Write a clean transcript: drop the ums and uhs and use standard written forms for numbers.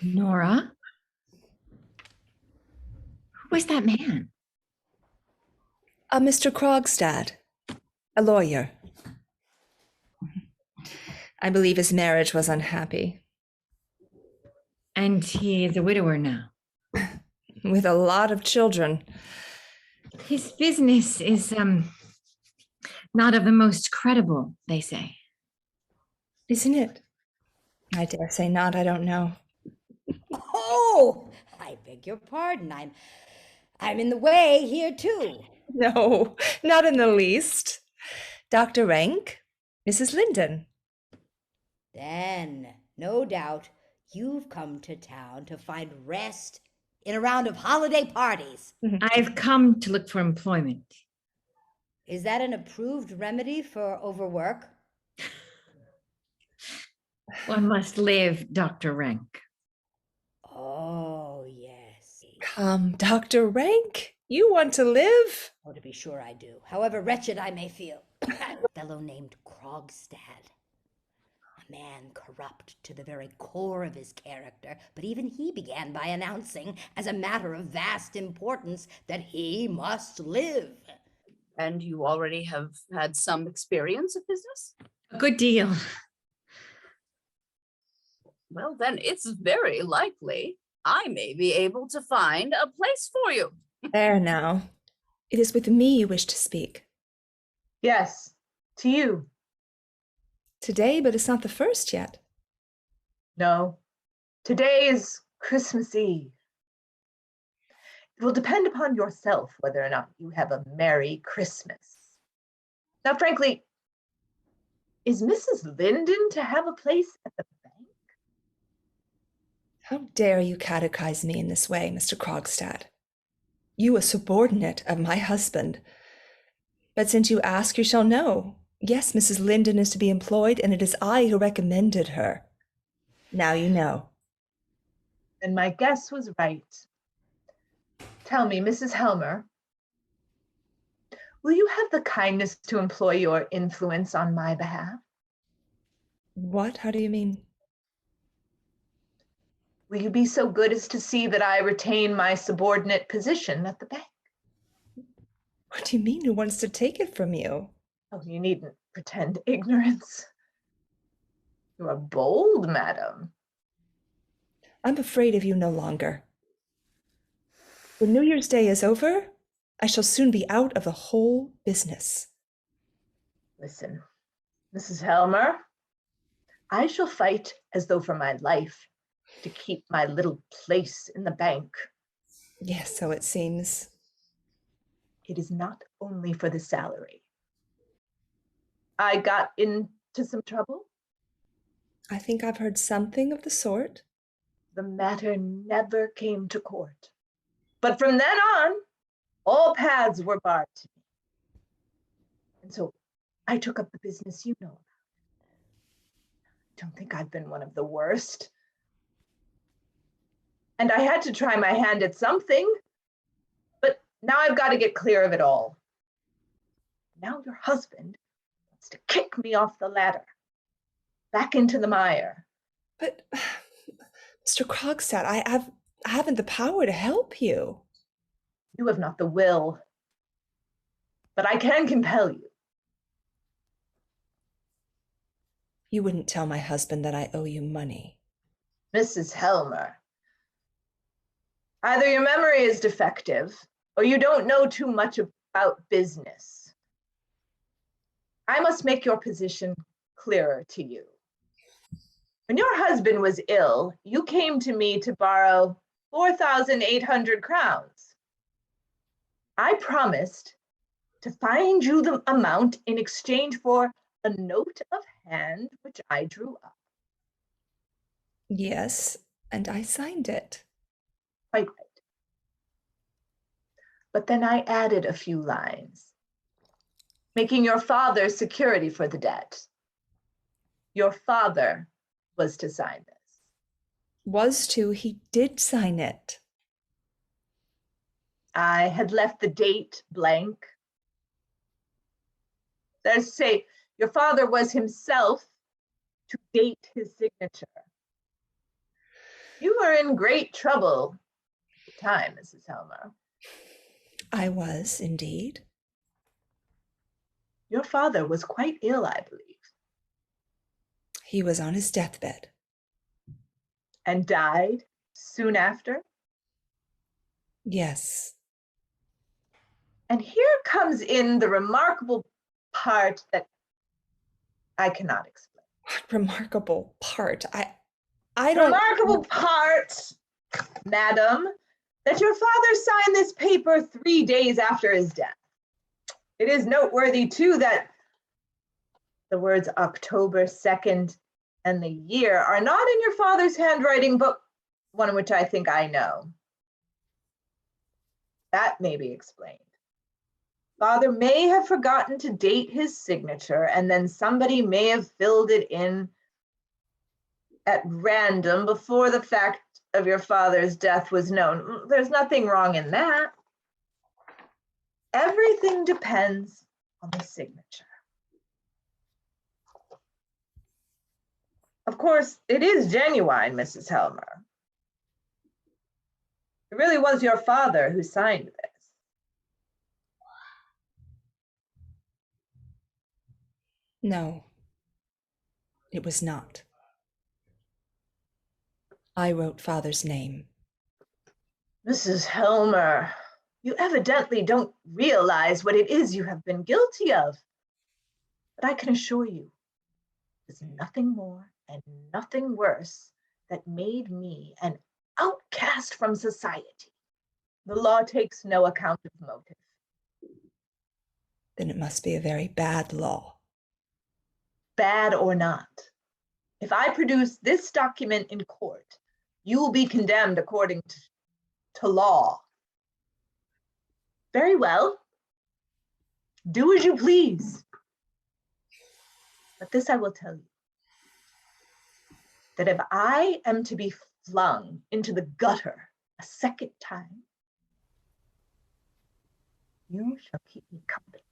Nora, who was that man? Mr. Krogstad, a lawyer. I believe his marriage was unhappy, And he is a widower now. with a lot of children. His business is not of the most credible, they say. Isn't it? I dare say not, I don't know. Oh, I beg your pardon. I'm in the way here too. No, not in the least. Dr. Rank, Mrs. Linden. Then, no doubt, you've come to town to find rest in a round of holiday parties. I've come to look for employment. Is that an approved remedy for overwork? One must live, Dr. Rank. Oh, yes. Come, Dr. Rank, you want to live? Oh, to be sure I do. However wretched I may feel. A fellow named Krogstad. A man corrupt to the very core of his character, but even he began by announcing, as a matter of vast importance, that he must live. And you already have had some experience of business? A good deal. Well, then it's very likely I may be able to find a place for you. There now. It is with me you wish to speak. Yes, to you. Today, but it's not the first yet. No, today is Christmas Eve. It will depend upon yourself whether or not you have a Merry Christmas. Now, frankly, is Mrs. Linden to have a place at the bank? How dare you catechize me in this way, Mr. Krogstad? You a subordinate of my husband. But since you ask, you shall know. Yes, Mrs. Linden is to be employed, and it is I who recommended her. Now you know. And my guess was right. Tell me, Mrs. Helmer, will you have the kindness to employ your influence on my behalf? What? How do you mean? Will you be so good as to see that I retain my subordinate position at the bank? What do you mean? Who wants to take it from you? Oh, you needn't pretend ignorance. You are bold, madam. I'm afraid of you no longer. When New Year's Day is over, I shall soon be out of the whole business. Listen, Mrs. Helmer, I shall fight as though for my life to keep my little place in the bank. Yes, so it seems. It is not only for the salary. I got into some trouble. I think I've heard something of the sort. The matter never came to court. But from then on, all paths were barred to me. And so I took up the business you know about. I don't think I've been one of the worst. And I had to try my hand at something, but now I've got to get clear of it all. Now your husband wants to kick me off the ladder, back into the mire. But, Mr. Krogstad, I haven't the power to help you. You have not the will, but I can compel you. You wouldn't tell my husband that I owe you money. Mrs. Helmer, either your memory is defective or you don't know too much about business. I must make your position clearer to you. When your husband was ill, you came to me to borrow 4,800 crowns. I promised to find you the amount in exchange for a note of hand which I drew up. Yes, and I signed it. Quite right. But then I added a few lines, making your father security for the debt. Your father was to sign this. Was to, he did sign it. I had left the date blank. That is to say, your father was himself to date his signature. You were in great trouble at the time, Mrs. Helmer. I was indeed. Your father was quite ill, I believe. He was on his deathbed. And died soon after. Yes. And here comes in the remarkable part that I cannot explain. What remarkable part. I don't. Remarkable part, madam, that your father signed this paper 3 days after his death. It is noteworthy, too, that the words October 2nd and the year are not in your father's handwriting, but one which I think I know. That may be explained. Father may have forgotten to date his signature, and then somebody may have filled it in at random before the fact of your father's death was known. There's nothing wrong in that. Everything depends on the signature. Of course, it is genuine, Mrs. Helmer. It really was your father who signed this. No, it was not. I wrote Father's name. Mrs. Helmer, you evidently don't realize what it is you have been guilty of. But I can assure you, there's nothing more and nothing worse that made me an outcast from society. The law takes no account of motive. Then it must be a very bad law. Bad or not, if I produce this document in court, you will be condemned according to law. Very well. Do as you please. But this I will tell you, that if I am to be flung into the gutter a second time, you shall keep me company.